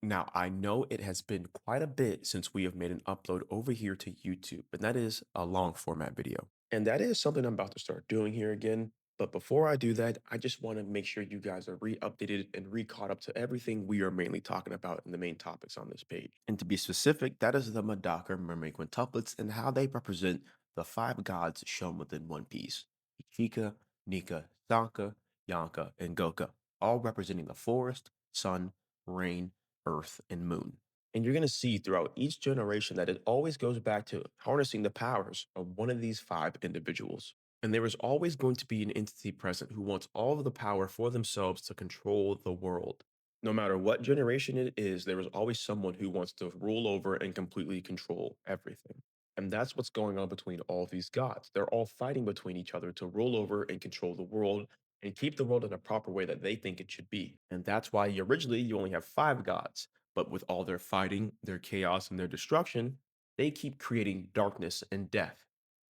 Now, I know it has been quite a bit since we have made an upload over here to YouTube, and that is a long format video. And that is something I'm about to start doing here again. But before I do that, I just want to make sure you guys are re-updated and re-caught up to everything we are mainly talking about in the main topics on this page. And to be specific, that is the Madaka Mermaid quintuplets and how they represent the five gods shown within One Piece. Ichika, Nika, Sanka, Yanka, and Goka, all representing the forest, sun, rain, earth, and moon. And you're going to see throughout each generation that it always goes back to harnessing the powers of one of these five individuals. And there is always going to be an entity present who wants all of the power for themselves to control the world. No matter what generation it is, there is always someone who wants to rule over and completely control everything. And that's what's going on between all of these gods. They're all fighting between each other to rule over and control the world and keep the world in a proper way that they think it should be. And that's why originally you only have five gods. But with all their fighting, their chaos, and their destruction, they keep creating darkness and death,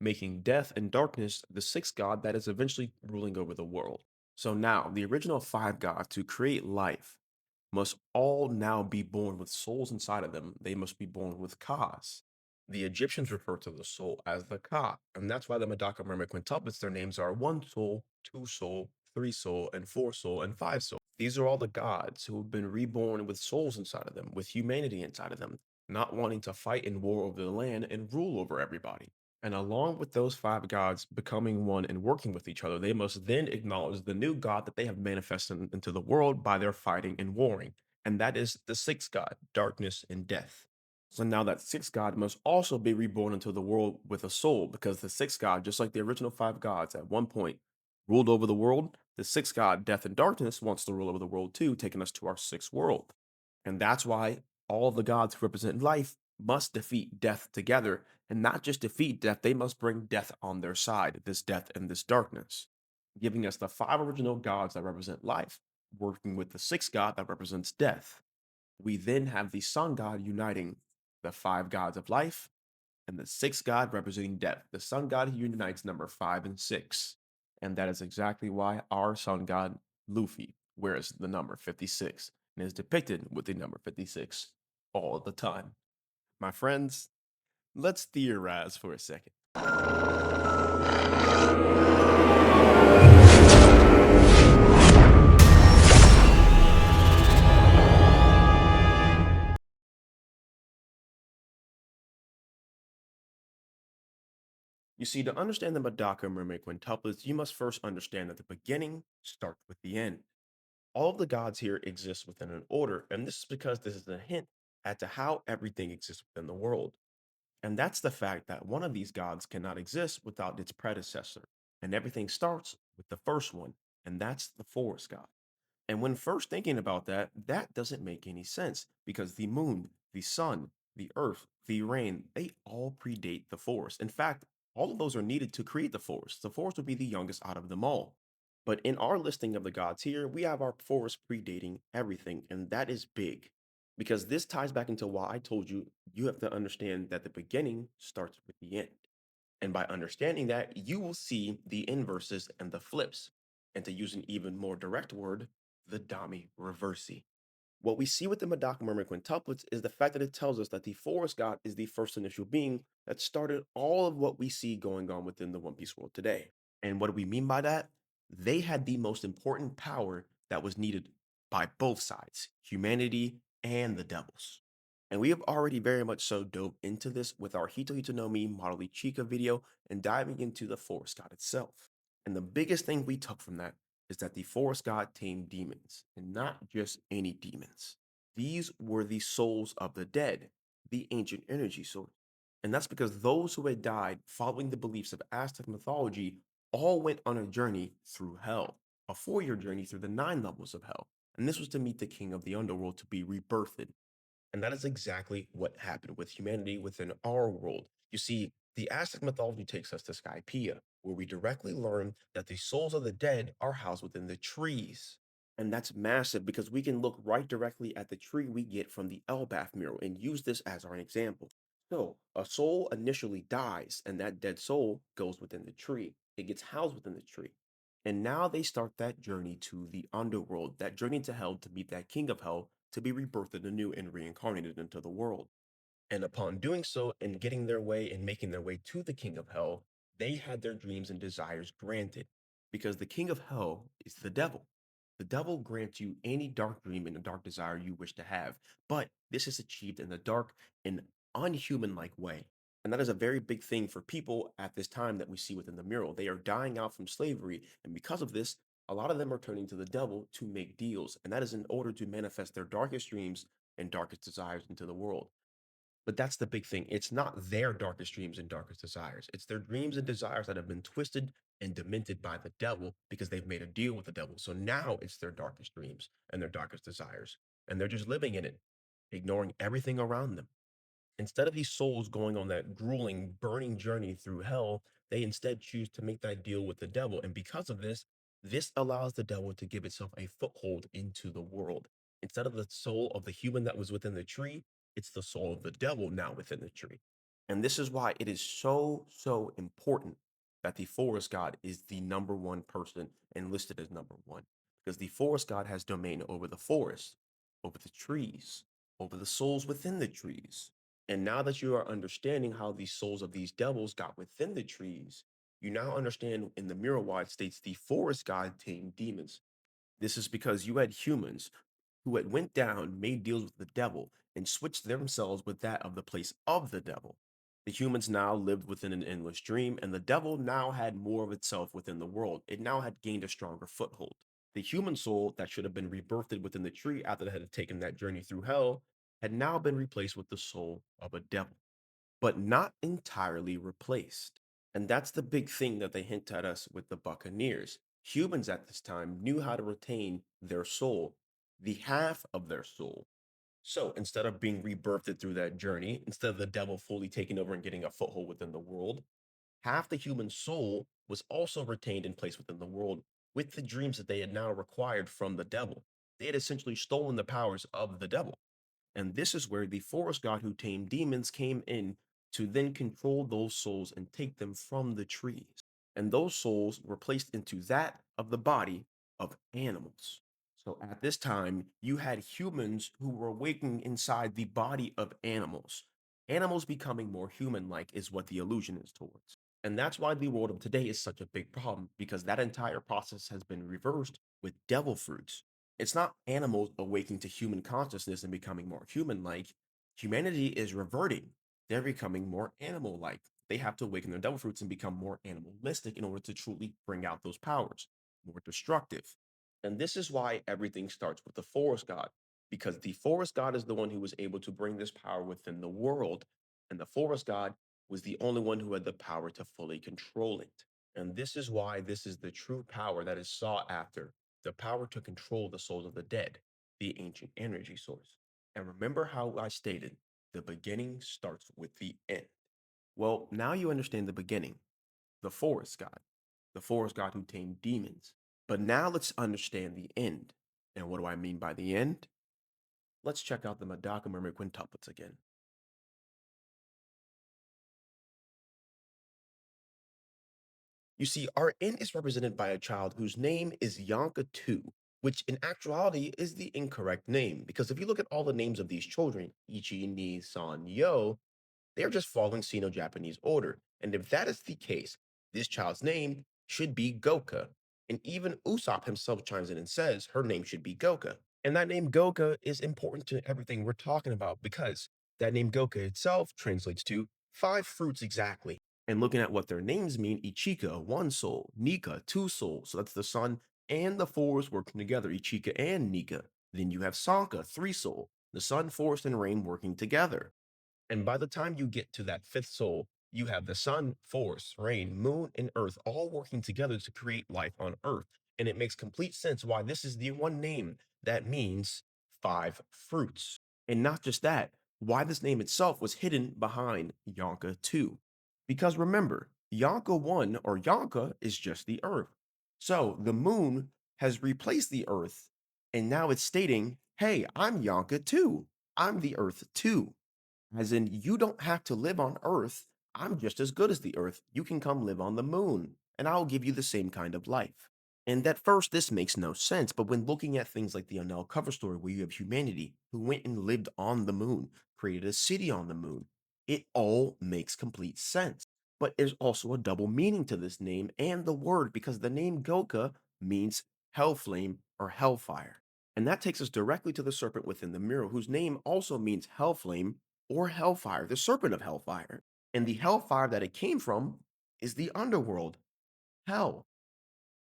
making death and darkness the sixth god that is eventually ruling over the world. So now, the original five gods to create life must all now be born with souls inside of them. They must be born with Kas. The Egyptians refer to the soul as the Ka, and that's why the Medaka Mermaid quintuplets, their names are one soul, two soul, three soul, and four soul, and five soul. These are all the gods who have been reborn with souls inside of them, with humanity inside of them, not wanting to fight in war over the land and rule over everybody. And along with those five gods becoming one and working with each other, they must then acknowledge the new god that they have manifested into the world by their fighting and warring. And that is the sixth god, darkness and death. So now that sixth god must also be reborn into the world with a soul, because the sixth god, just like the original five gods at one point ruled over the world, the sixth god, death and darkness, wants to rule over the world too, taking us to our sixth world. And that's why all of the gods who represent life must defeat death together, and not just defeat death, they must bring death on their side, this death and this darkness, giving us the five original gods that represent life, working with the sixth god that represents death. We then have the sun god uniting the five gods of life and the sixth god representing death. The sun god unites number five and six. And that is exactly why our sun god, Luffy, wears the number 56 and is depicted with the number 56 all the time. My friends, let's theorize for a second. You see, to understand the Madaka Mermaid quintuplets, you must first understand that the beginning starts with the end. All of the gods here exist within an order, and this is because this is a hint as to how everything exists within the world. And that's the fact that one of these gods cannot exist without its predecessor. And everything starts with the first one, and that's the forest god. And when first thinking about that, that doesn't make any sense because the moon, the sun, the earth, the rain, they all predate the forest. In fact, all of those are needed to create the forest. The forest would be the youngest out of them all. But in our listing of the gods here, we have our forest predating everything, and that is big because this ties back into why I told you you have to understand that the beginning starts with the end. And by understanding that, you will see the inverses and the flips. And to use an even more direct word, the Dami Reversi. What we see with the Madak Mermaid quintuplets is the fact that it tells us that the forest god is the first initial being that started all of what we see going on within the One Piece world today. And what do we mean by that? They had the most important power that was needed by both sides, humanity and the devils. And we have already very much so dove into this with our Hito Hito no Mi Model Ichika video and diving into the forest god itself. And the biggest thing we took from that is that the forest god tamed demons, and not just any demons. These were the souls of the dead, the ancient energy source. And that's because those who had died following the beliefs of Aztec mythology all went on a journey through hell, a 4-year journey through the 9 levels of hell. And this was to meet the king of the underworld to be rebirthed. And that is exactly what happened with humanity within our world. You see, the Aztec mythology takes us to Skypiea, where we directly learn that the souls of the dead are housed within the trees. And that's massive because we can look right directly at the tree we get from the Elbaf mural and use this as our example. So, a soul initially dies, and that dead soul goes within the tree. It gets housed within the tree. And now they start that journey to the underworld, that journey to hell to meet that king of hell to be rebirthed anew and reincarnated into the world. And upon doing so and getting their way and making their way to the king of hell, they had their dreams and desires granted. Because the king of hell is the devil. The devil grants you any dark dream and a dark desire you wish to have, but this is achieved in the dark and unhuman like way. And that is a very big thing for people at this time that we see within the mural. They are dying out from slavery, and because of this, a lot of them are turning to the devil to make deals, and that is in order to manifest their darkest dreams and darkest desires into the world. But that's the big thing. It's not their darkest dreams and darkest desires. It's their dreams and desires that have been twisted and demented by the devil because they've made a deal with the devil. So now it's their darkest dreams and their darkest desires. And they're just living in it, ignoring everything around them. Instead of these souls going on that grueling, burning journey through hell, they instead choose to make that deal with the devil. And because of this, this allows the devil to give itself a foothold into the world. Instead of the soul of the human that was within the tree, it's the soul of the devil now within the tree. And this is why it is so, so important that the forest god is the number one person and listed as number one. Because the forest god has domain over the forest, over the trees, over the souls within the trees. And now that you are understanding how these souls of these devils got within the trees, you now understand in the mirror why it states the forest god tamed demons. This is because you had humans who had went down, made deals with the devil, and switched themselves with that of the place of the devil. The humans now lived within an endless dream, and the devil now had more of itself within the world. It now had gained a stronger foothold. The human soul that should have been rebirthed within the tree after they had taken that journey through hell had now been replaced with the soul of a devil, but not entirely replaced. And that's the big thing that they hint at us with the Buccaneers. Humans at this time knew how to retain their soul, the half of their soul. So instead of being rebirthed through that journey, instead of the devil fully taking over and getting a foothold within the world, half the human soul was also retained in place within the world with the dreams that they had now required from the devil. They had essentially stolen the powers of the devil. And this is where the forest god who tamed demons came in to then control those souls and take them from the trees. And those souls were placed into that of the body of animals. So at this time, you had humans who were waking inside the body of animals. Animals becoming more human like is what the illusion is towards. And that's why the world of today is such a big problem because that entire process has been reversed with devil fruits. It's not animals awaking to human consciousness and becoming more human like. Humanity is reverting. They're becoming more animal like. They have to awaken their devil fruits and become more animalistic in order to truly bring out those powers, more destructive. And this is why everything starts with the forest god, because the forest god is the one who was able to bring this power within the world. And the forest god was the only one who had the power to fully control it. And this is why this is the true power that is sought after, the power to control the souls of the dead, the ancient energy source. And remember how I stated the beginning starts with the end. Well, now you understand the beginning, the forest god who tamed demons. But now let's understand the end. And what do I mean by the end? Let's check out the Madaka Mermaid quintuplets again. You see, our N is represented by a child whose name is Yonka 2, which in actuality is the incorrect name. Because if you look at all the names of these children, Ichi, Ni, San, Yo, they are just following Sino Japanese order. And if that is the case, this child's name should be Goka. And even Usopp himself chimes in and says her name should be Goka. And that name Goka is important to everything we're talking about because that name Goka itself translates to five fruits exactly. And looking at what their names mean, Ichika, one soul, Nika, two souls. So that's the sun and the forest working together, Ichika and Nika. Then you have Sanka, three soul, the sun, forest, and rain working together. And by the time you get to that fifth soul, you have the sun, forest, rain, moon, and earth all working together to create life on earth. And it makes complete sense why this is the one name that means five fruits. And not just that, why this name itself was hidden behind Yonka 2. Because remember, Yonka 1 or Yonka is just the earth. So the moon has replaced the earth, and now it's stating, hey, I'm Yonka 2. I'm the earth too. As in, you don't have to live on Earth. I'm just as good as the Earth. You can come live on the moon, and I'll give you the same kind of life. And at first, this makes no sense, but when looking at things like the Unknown cover story, where you have humanity who went and lived on the moon, created a city on the moon, it all makes complete sense. But there's also a double meaning to this name and the word because the name Goka means hellflame or hellfire. And that takes us directly to the serpent within the mirror, whose name also means hellflame or hellfire, the serpent of hellfire. And the hellfire that it came from is the underworld, hell.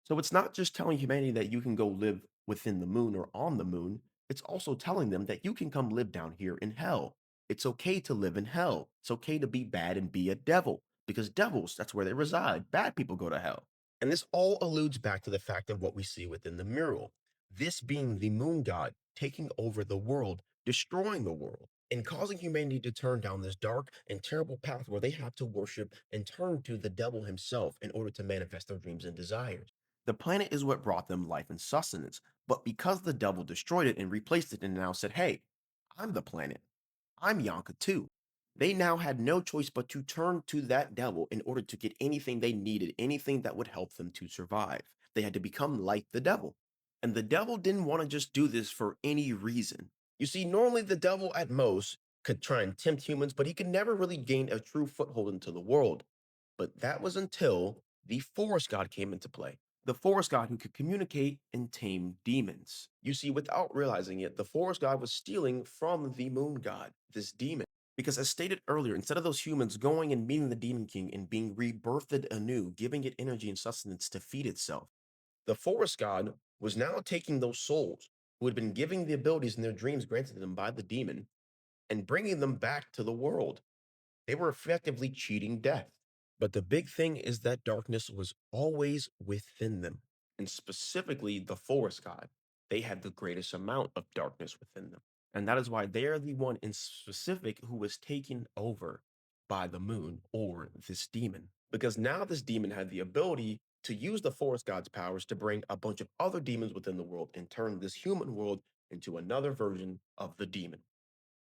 So it's not just telling humanity that you can go live within the moon or on the moon. It's also telling them that you can come live down here in hell. It's okay to live in hell. It's okay to be bad and be a devil because devils, that's where they reside. Bad people go to hell. And this all alludes back to the fact of what we see within the mural. This being the moon god taking over the world, destroying the world, and causing humanity to turn down this dark and terrible path where they have to worship and turn to the devil himself in order to manifest their dreams and desires. The planet is what brought them life and sustenance, but because the devil destroyed it and replaced it and now said, "Hey, I'm the planet. I'm Yonka too." They now had no choice but to turn to that devil in order to get anything they needed, anything that would help them to survive. They had to become like the devil. And the devil didn't want to just do this for any reason. You see, normally the devil at most could try and tempt humans, but he could never really gain a true foothold into the world. But that was until the forest god came into play, the forest god who could communicate and tame demons. You see, without realizing it, the forest god was stealing from the moon god, this demon. Because as stated earlier, instead of those humans going and meeting the demon king and being rebirthed anew, giving it energy and sustenance to feed itself, the forest god was now taking those souls who had been giving the abilities in their dreams granted to them by the demon and bringing them back to the world. They were effectively cheating death. But the big thing is that darkness was always within them, and specifically the forest god. They had the greatest amount of darkness within them. And that is why they are the one in specific who was taken over by the moon or this demon. Because now this demon had the ability to use the forest god's powers to bring a bunch of other demons within the world and turn this human world into another version of the demon.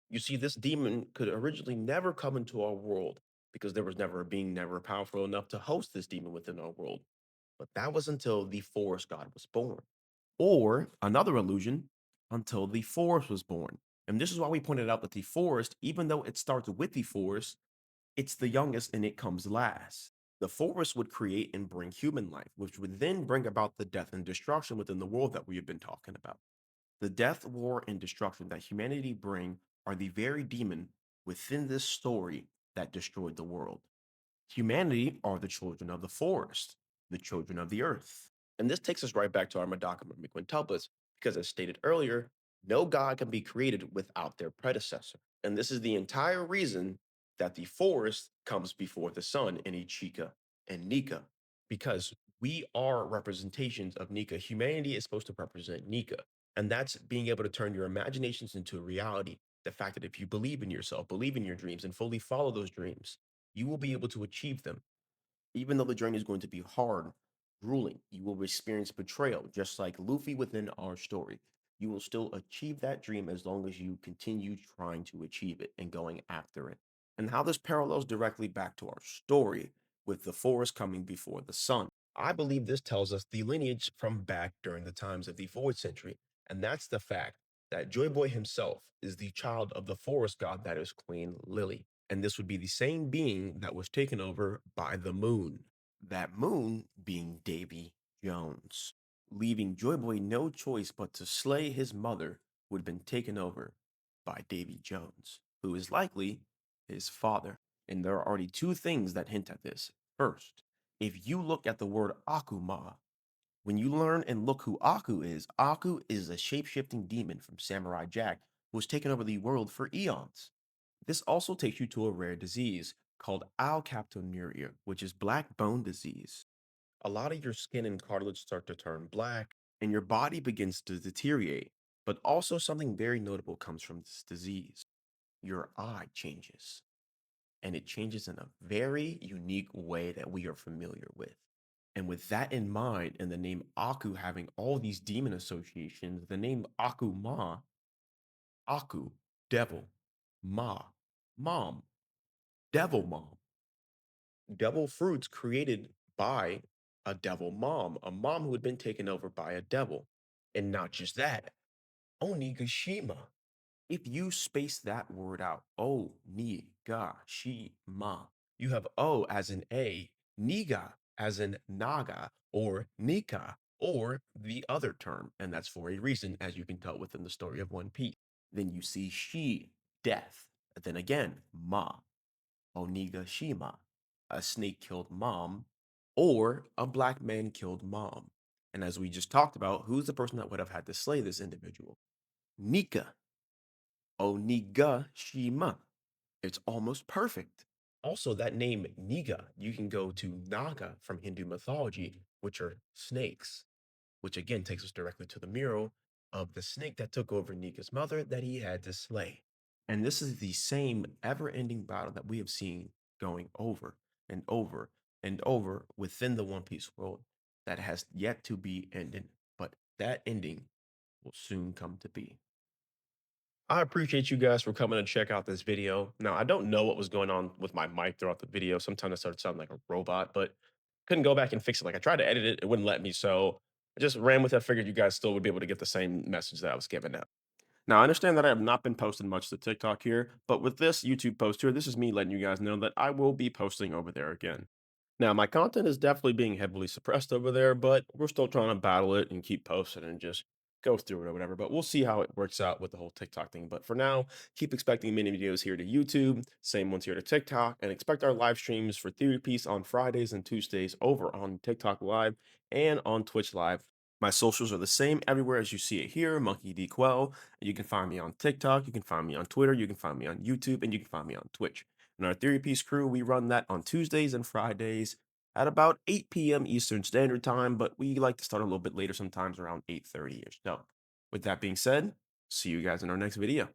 You see, this demon could originally never come into our world because there was never a being never powerful enough to host this demon within our world. But that was until the forest god was born. Or another illusion, until the forest was born. And this is why we pointed out that the forest, even though it starts with the forest, it's the youngest and it comes last. The forest would create and bring human life, which would then bring about the death and destruction within the world that we have been talking about. The death, war, and destruction that humanity bring are the very demon within this story that destroyed the world. Humanity are the children of the forest, the children of the earth. And this takes us right back to our Medaka Quintuplets, because as stated earlier, no god can be created without their predecessor. And this is the entire reason that the forest comes before the sun in Ichika and Nika, because we are representations of Nika. Humanity is supposed to represent Nika. And that's being able to turn your imaginations into a reality. The fact that if you believe in yourself, believe in your dreams, and fully follow those dreams, you will be able to achieve them. Even though the journey is going to be hard, grueling, you will experience betrayal, just like Luffy within our story. You will still achieve that dream as long as you continue trying to achieve it and going after it. And how this parallels directly back to our story with the forest coming before the sun. I believe this tells us the lineage from back during the times of the Void Century. And that's the fact that Joy Boy himself is the child of the forest god that is Queen Lily. And this would be the same being that was taken over by the moon. That moon being Davy Jones, leaving Joy Boy no choice but to slay his mother, who had been taken over by Davy Jones, who is likely his father. And there are already two things that hint at this. First, if you look at the word Akuma, when you learn and look who Aku is a shape-shifting demon from Samurai Jack who has taken over the world for eons. This also takes you to a rare disease called alkaptonuria, which is black bone disease. A lot of your skin and cartilage start to turn black, and your body begins to deteriorate. But also, something very notable comes from this disease. Your eye changes, and it changes in a very unique way that we are familiar with. And with that in mind, and the name Aku having all these demon associations, the name Akuma, Aku, devil, Ma, mom, devil mom, devil fruits created by a devil mom, a mom who had been taken over by a devil. And not just that, Onigashima. If you space that word out, Onigashima, you have O as in A, Niga as in Naga or Nika or the other term, and that's for a reason, as you can tell within the story of One Piece. Then you see Shi, death. Then again, Ma, Onigashima, a snake killed mom, or a black man killed mom. And as we just talked about, who's the person that would have had to slay this individual? Nika, Onigashima. It's almost perfect. Also, that name Niga, you can go to Naga from Hindu mythology, which are snakes, which again takes us directly to the mural of the snake that took over Nika's mother that he had to slay. And this is the same ever ending battle that we have seen going over and over and over within the One Piece world that has yet to be ended. But that ending will soon come to be. I appreciate you guys for coming and check out this video. Now, I don't know what was going on with my mic throughout the video. Sometimes I started sounding like a robot, but couldn't go back and fix it. Like I tried to edit it, it wouldn't let me. So I just ran with it. I figured you guys still would be able to get the same message that I was giving out. Now, I understand that I have not been posting much to TikTok here, but with this YouTube post here, this is me letting you guys know that I will be posting over there again. Now, my content is definitely being heavily suppressed over there, but we're still trying to battle it and keep posting and just go through it or whatever. But we'll see how it works out with the whole TikTok thing. But for now, keep expecting mini videos here to YouTube, same ones here to TikTok, and expect our live streams for Theory Piece on Fridays and Tuesdays over on TikTok Live and on Twitch Live. My socials are the same everywhere as you see it here, Monkey D. Quell. You can find me on TikTok, you can find me on Twitter, you can find me on YouTube, and you can find me on Twitch. And our Theory Piece crew, we run that on Tuesdays and Fridays at about 8 p.m. Eastern Standard Time, but we like to start a little bit later, sometimes around 8:30ish. So, with that being said, see you guys in our next video.